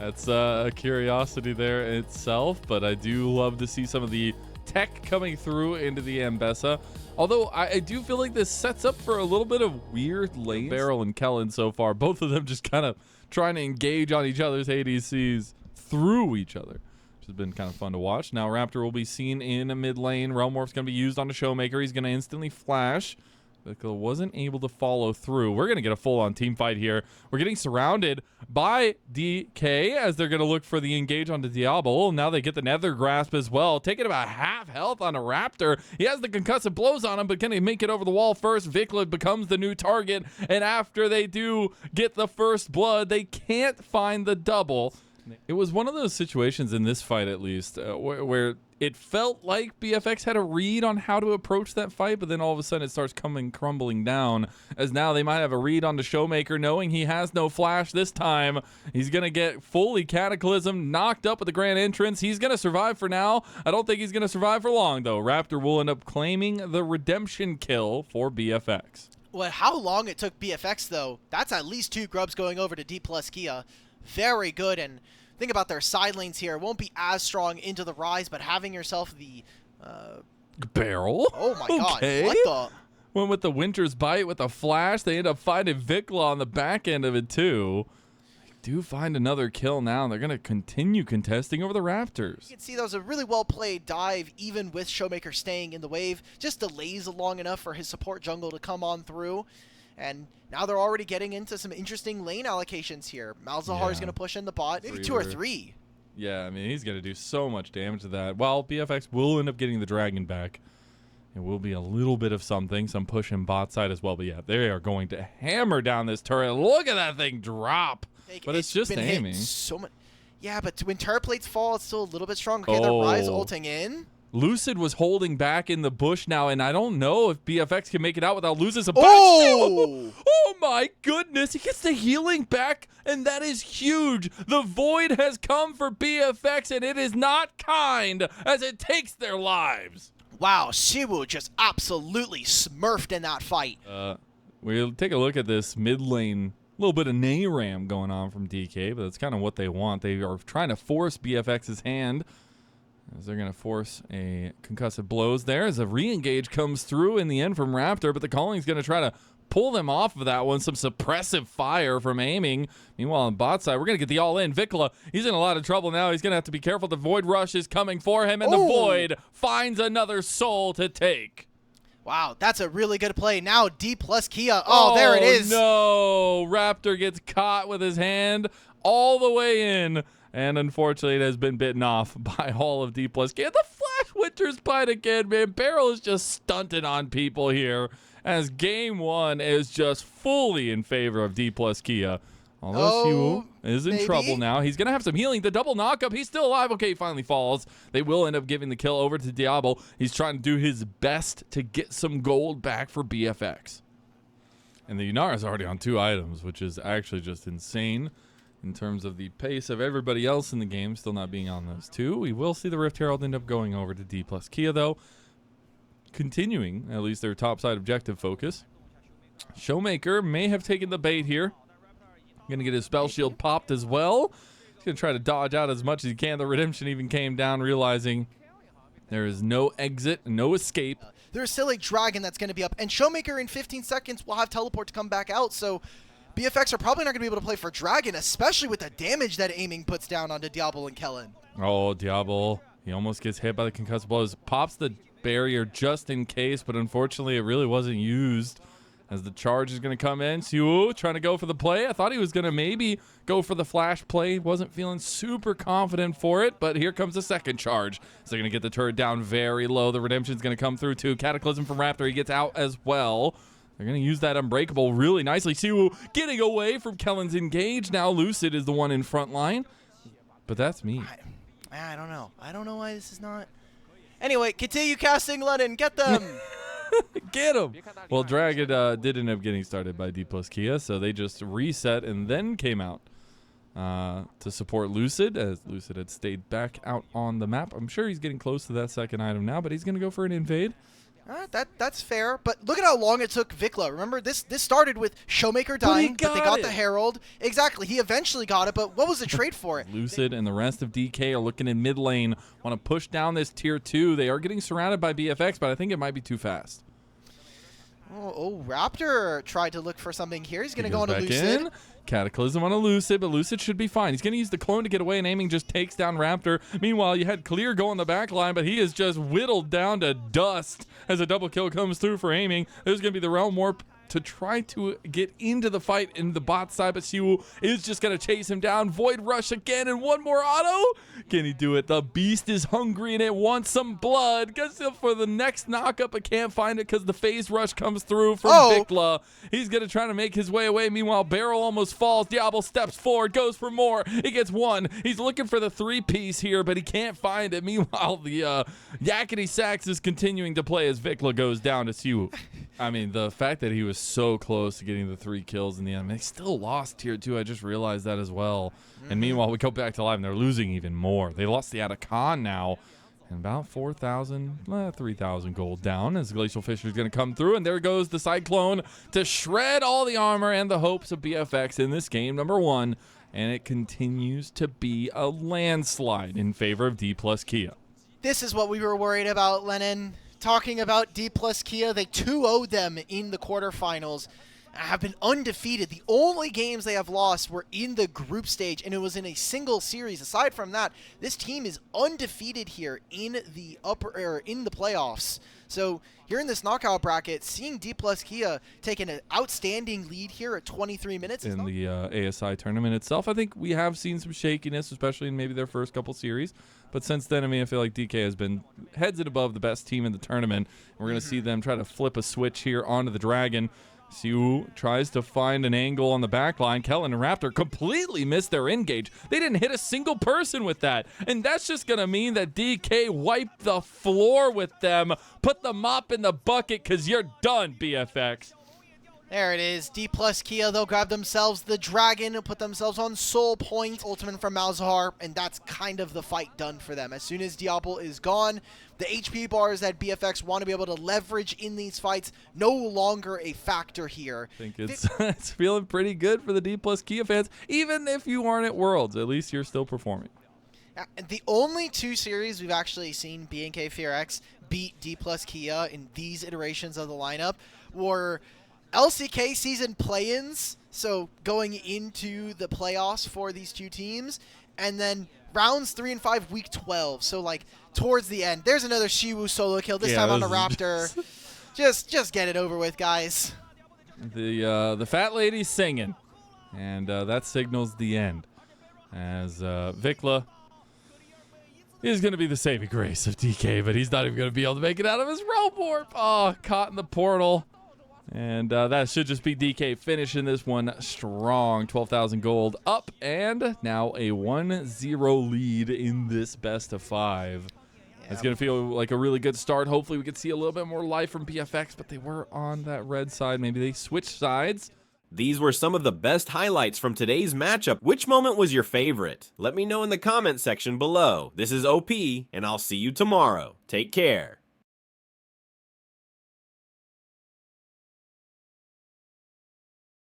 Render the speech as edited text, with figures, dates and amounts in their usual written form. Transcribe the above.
That's a curiosity there in itself, but I do love to see some of the tech coming through into the Ambessa. Although I do feel like this sets up for a little bit of weird lanes. Beryl and Kellen so far, both of them just kind of trying to engage on each other's ADCs through each other, which has been kind of fun to watch. Now Raptor will be seen in a mid lane. Realm Warp's going to be used on the Showmaker. He's going to instantly flash. Vikla wasn't able to follow through. We're going to get a full-on team fight here. We're getting surrounded by DK as they're going to look for the engage onto Diablo. Now they get the Nether Grasp as well, taking about half health on a Raptor. He has the concussive blows on him, but can he make it over the wall first? Vikla becomes the new target, and after they do get the first blood, they can't find the double. It was one of those situations in this fight, at least, where it felt like BFX had a read on how to approach that fight, but then all of a sudden it starts crumbling down, as now they might have a read on the Showmaker, knowing he has no flash this time. He's going to get fully Cataclysm, knocked up with the Grand Entrance. He's going to survive for now. I don't think he's going to survive for long, though. Raptor will end up claiming the redemption kill for BFX. Well, how long it took BFX, though, that's at least 2 grubs going over to Dplus Kia. Very good, and think about their side lanes here. Won't be as strong into the rise, but having yourself the Beryl. Oh my god! Okay. What the? Went with the Winter's Bite with a flash. They end up finding Vikla on the back end of it too. They do find another kill now, and they're gonna continue contesting over the Raptors. You can see that was a really well played dive, even with Showmaker staying in the wave. Just delays long enough for his support jungle to come on through. And now they're already getting into some interesting lane allocations here. Malzahar is going to push in the bot, maybe 2 or 3. Yeah, I mean, he's going to do so much damage to that. Well, BFX will end up getting the dragon back. It will be a little bit of something, some push in bot side as well. But yeah, they are going to hammer down this turret. Look at that thing drop. But it's just aiming. So much. Yeah, but when turret plates fall, it's still a little bit strong. Okay, the Rise ulting in. Lucid was holding back in the bush now, and I don't know if BFX can make it out without losing some. Oh! Oh my goodness! He gets the healing back, and that is huge. The void has come for BFX, and it is not kind as it takes their lives. Wow, Siwu just absolutely smurfed in that fight. We'll take a look at this mid lane. A little bit of Nayram going on from DK, but that's kind of what they want. They are trying to force BFX's hand, as they're going to force a concussive blows there as a re-engage comes through in the end from Raptor, but the Calling's going to try to pull them off of that one. Some suppressive fire from aiming. Meanwhile, on bot side, we're going to get the all-in. Vikla, he's in a lot of trouble now. He's going to have to be careful. The Void Rush is coming for him, and the Void finds another soul to take. Wow, that's a really good play. Now Dplus Kia. Oh, there it is. No, Raptor gets caught with his hand all the way in. And unfortunately, it has been bitten off by all of Dplus Kia. The Flash Winter's Bite again, man. Beryl is just stunted on people here, as game 1 is just fully in favor of Dplus Kia. Although Siwu is in trouble now. He's going to have some healing. The double knockup. He's still alive. Okay, he finally falls. They will end up giving the kill over to Diablo. He's trying to do his best to get some gold back for BFX. And the Yunara is already on 2 items, which is actually just insane. In terms of the pace of everybody else in the game still not being on those 2. We will see the Rift Herald end up going over to Dplus Kia, though. Continuing, at least their topside objective focus. Showmaker may have taken the bait here. Going to get his spell shield popped as well. He's going to try to dodge out as much as he can. The redemption even came down, realizing there is no exit, no escape. There's still a dragon that's going to be up. And Showmaker in 15 seconds will have teleport to come back out, so BFX are probably not going to be able to play for Dragon, especially with the damage that aiming puts down onto Diablo and Kellen. Oh, Diablo. He almost gets hit by the concussive blows. Pops the barrier just in case, but unfortunately it really wasn't used, as the charge is going to come in. Siwu trying to go for the play. I thought he was going to maybe go for the flash play. Wasn't feeling super confident for it, but here comes the second charge. So they're going to get the turret down very low. The redemption's going to come through too. Cataclysm from Raptor. He gets out as well. They're going to use that Unbreakable really nicely. Siwu getting away from Kellen's engage. Now Lucid is the one in front line. But that's me. I don't know. I don't know why this is not. Anyway, continue casting Lennon. Get them. Get him. Well, Dragon did end up getting started by Dplus Kia, so they just reset and then came out to support Lucid, as Lucid had stayed back out on the map. I'm sure he's getting close to that second item now, but he's going to go for an invade. That's fair, but look at how long it took Vikla. Remember, this started with Showmaker dying, but they got the Herald. Exactly, he eventually got it, but what was the trade for it? Lucid and the rest of DK are looking in mid lane, want to push down this tier 2. They are getting surrounded by BFX, but I think it might be too fast. Oh, Raptor tried to look for something here. He's going to go on a Lucid. Cataclysm on a Lucid, but Lucid should be fine. He's going to use the clone to get away, and aiming just takes down Raptor. Meanwhile, you had Clear go on the back line, but he is just whittled down to dust as a double kill comes through for aiming. There's going to be the Realm Warp to try to get into the fight in the bot side, but Siwu is just going to chase him down. Void Rush again, and one more auto. Can he do it? The beast is hungry, and it wants some blood. Gets it for the next knockup, but can't find it because the phase rush comes through from Vikla. He's going to try to make his way away. Meanwhile, Barrel almost falls. Diablo steps forward, goes for more. He gets one. He's looking for the 3-piece here, but he can't find it. Meanwhile, the Yakety Sax is continuing to play as Vikla goes down to Siwu. I mean, the fact that he was so close to getting the 3 kills in the end, they still lost tier 2. I just realized that as well. And meanwhile, we go back to live, and they're losing even more. They lost the Atacon now, and about 4,000, 3,000 gold down as Glacial Fisher is going to come through. And there goes the Cyclone to shred all the armor and the hopes of BFX in this game, number 1. And it continues to be a landslide in favor of Dplus Kia. This is what we were worried about, Lennon. Talking about Dplus Kia, they 2-0'd them in the quarterfinals. Have been undefeated. The only games they have lost were in the group stage, and it was in a single series. Aside from that, this team is undefeated here in the playoffs. So here in this knockout bracket, seeing Dplus Kia taking an outstanding lead here at 23 minutes. In the ASI tournament itself, I think we have seen some shakiness, especially in maybe their first couple series. But since then, I mean, I feel like DK has been heads and above the best team in the tournament. We're going to see them try to flip a switch here onto the Dragon. Siwu tries to find an angle on the back line. Kellen and Raptor completely missed their engage. They didn't hit a single person with that. And that's just going to mean that DK wiped the floor with them. Put the mop in the bucket because you're done, BFX. There it is. Dplus Kia, they'll grab themselves the Dragon and put themselves on Soul Point. Ultimate from Malzahar, and that's kind of the fight done for them. As soon as Diablo is gone, the HP bars that BFX want to be able to leverage in these fights no longer a factor here. I think it's feeling pretty good for the Dplus Kia fans. Even if you aren't at Worlds, at least you're still performing. The only 2 series we've actually seen BNK FEARX beat Dplus Kia in these iterations of the lineup were LCK season play-ins, so going into the playoffs for these 2 teams, and then rounds 3 and 5, week 12. So like towards the end, there's another Siwu solo kill. This time on a Raptor. just get it over with, guys. The fat lady's singing, and that signals the end. As Vikla is going to be the saving grace of DK, but he's not even going to be able to make it out of his Realm Warp. Oh, caught in the portal. And that should just be DK finishing this one strong. 12,000 gold up, and now a 1-0 lead in this best of 5. Yep. It's going to feel like a really good start. Hopefully we can see a little bit more life from BFX, but they were on that red side. Maybe they switched sides. These were some of the best highlights from today's matchup. Which moment was your favorite? Let me know in the comment section below. This is OP, and I'll see you tomorrow. Take care.